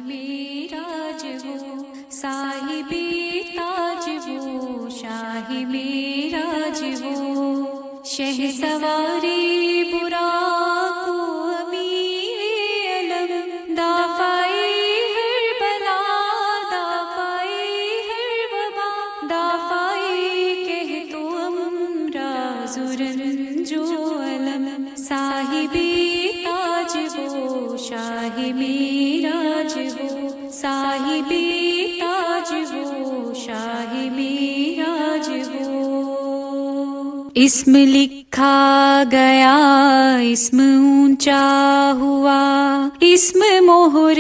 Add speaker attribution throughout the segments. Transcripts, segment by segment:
Speaker 1: میراج وہ صاحبِ تاج وہ شاہ میراج وہ شہ سواری براق و امیر علم دافعی ہر بلا دافعی ہر وبا دافعی کہہ تو امراض و رنج و علم صاحبِ تاج وہ شاہ میراج وہ صاحبِ تاج وہ شاہ میراج وہ اسم لکھا گیا اسم اونچا ہوا اسم مہر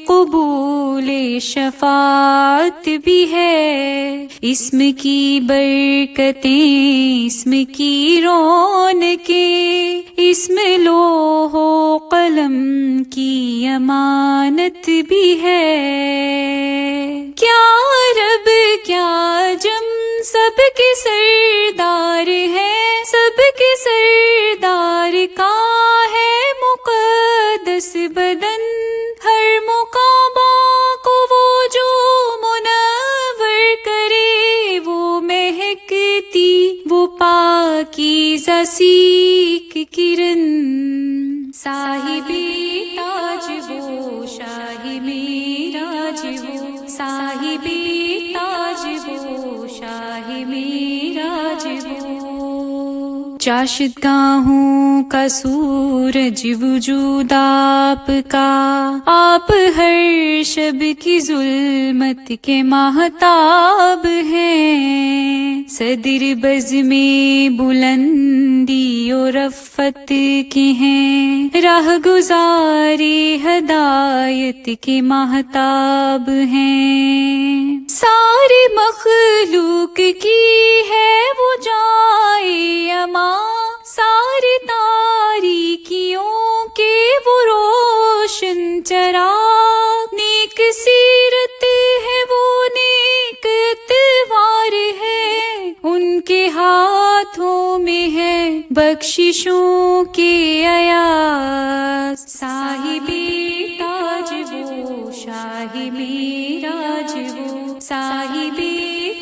Speaker 1: قبول شفاعت بھی ہے اسم کی برکتیں اسم کی رونقیں اسم لوح و قلم کی امانت بھی ہے کیا رب کیا جم سب کے سردار ہے سب کے سردار کا ہے مقدس بدن ہر مقامہ کو وہ جو منور کرے وہ مہکتی وہ پاکیزہ سیکھ کرن صاحبِ تاج وہ شاہ میراج وہ صاحبِ تاج وہ شاہ میراج وہ چاشت گاہوں کا سورج وجود آپ کا آپ ہر شب کی ظلمت کے ماہتاب ہیں صدر بز میں بلندی و رفت کے ہیں راہ گزاری ہدایت کے ماہتاب ہیں سارے مخلوق کی ہے وہ جائے اما ساری تاریکیوں کے وہ روشن چراغ نیک سیرت ہے وہ نیک اتوار ہے ان کے ہاتھوں میں ہے بخششوں کے ایاز صاحبِ تاج وہ شاہ میراج وہ صاحبِ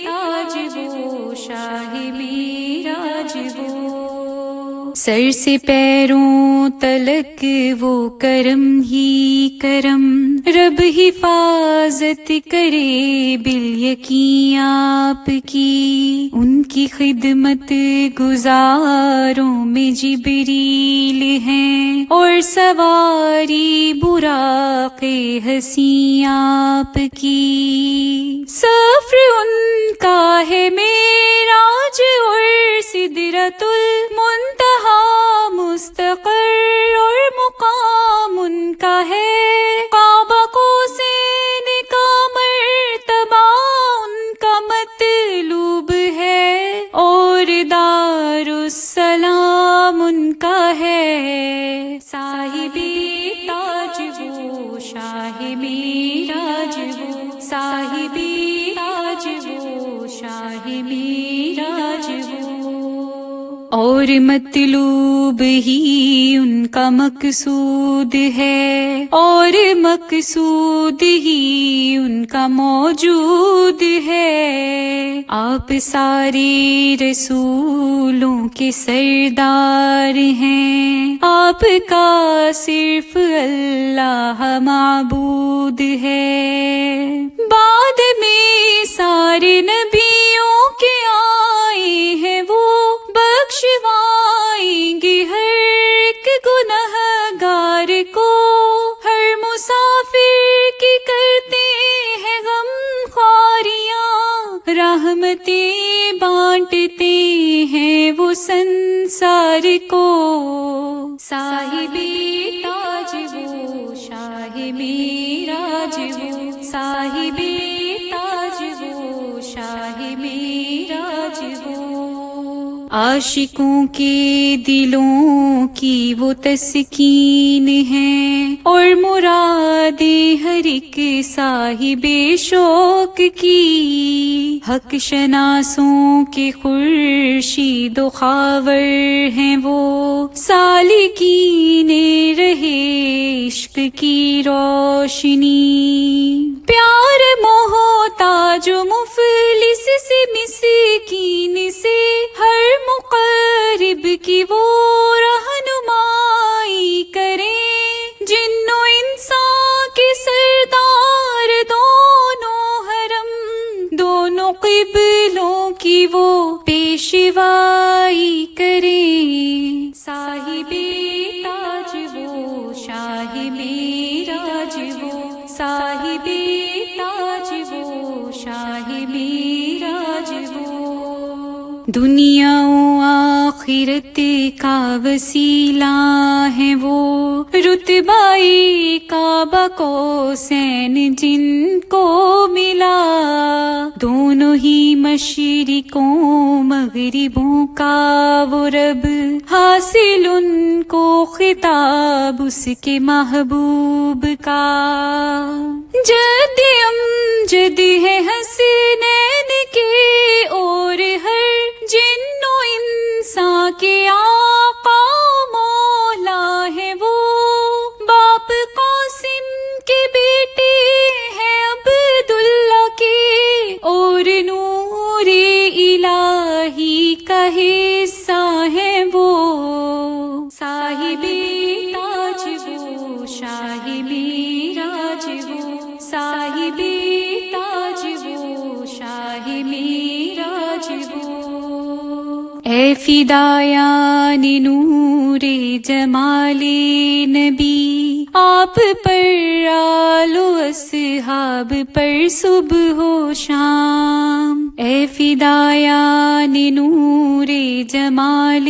Speaker 1: تاج وہ شاہ میراج وہ سر سے پیروں تلک وہ کرم ہی کرم رب حفاظت کرے بالیقین آپ کی ان کی خدمت گزاروں میں جبریل ہیں اور سواری براق حسین آپ کی سفر ان کا ہے معراج اور سدرۃ المنتہا مستقر اور مقام ان کا ہے کعبہ قوسین کا مرتبہ ان کا مطلوب ہے اور دار السلام ان کا ہے صاحبِ تاج وہ شاہ میراج وہ صاحبِ تاج وہ شاہ میراج وہ اور مطلوب ہی ان کا مقصود ہے اور مقصود ہی ان کا موجود ہے آپ سارے رسولوں کے سردار ہیں آپ کا صرف اللہ معبود ہے بعد میں سارے نبیوں کے آئے ہیں وہ بخشوائیں گے ہر ایک گنہگار کو ہر مسافر کی کرتے ہیں غم خواریاں رحمتیں بانٹتے ہیں وہ سنسار کو صاحبِ تاج وہ شاہ میراج وہ صاحبِ تاج وہ شاہ میراج وہ عاشقوں کے دلوں کی وہ تسکین ہے، اور مراد ہر ایک صاحب شوق کی، حق شناسوں کے خورشید و خاور ہیں وہ، سالکین رہے عشق کی روشنی، پیار محتاج و مفلس سے مسکین سے، ہر مقرب کی وہ رہنمائی کریں، جن و انسان کے سردار دونوں حرم، دونوں قبلوں کی وہ پیشوائی کریں، صاحب تاج وہ شاہ معراج وہ، صاحب تاج وہ شاہ معراج وہ، دنیا و آخرت کا وسیلہ ہے وہ، رتبہ کعبہ قوسین جن کو ملا، دونوں ہی مشرقوں مغربوں کا وہ رب، حاصل ان کو خطاب اس کے محبوب کا، جد امجد ہے حسنین کے اور ہر جن و انسان کے آقا مولا ہے وہ، باپ قاسم کے بیٹے ہیں عبداللہ کے، اور نور الہی کا حصہ ہے وہ، صاحب تاج وہ شاہ معراج وہ، صاحب تاج وہ شاہ معراج وہ، اے فدایان نور جمال نبی، آپ پر آل و اصحاب پر صبح و شام، اے فدایان نور جمال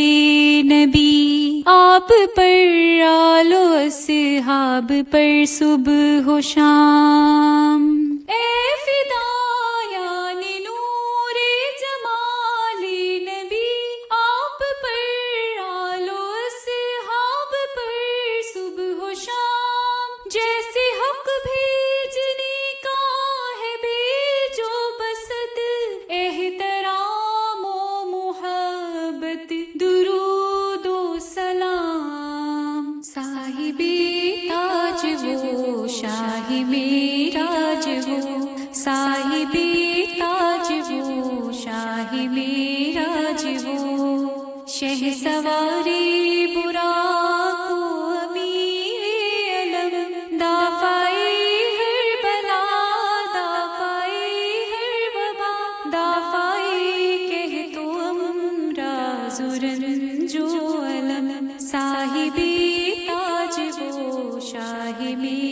Speaker 1: نبی، آپ پر آل و اصحاب پر صبح و شام، اے فدایان نور جمال نبی، آپ پر آل و اصحاب پر صبح و شام، جیسے حق بھیجنے کا ہے بھیجو بسط، احترام و محبت درود و سلام، صاحب تاج وہ شاہ معراج وہ، صاحب تاج وہ شاہ معراج وہ، شہسوار براق و امیر علم، دافعی ہر بلا دافعی ہر وبا، دافعی کہ تو امراض و رنج و علم، صاحب تاج وہ شاہ معراج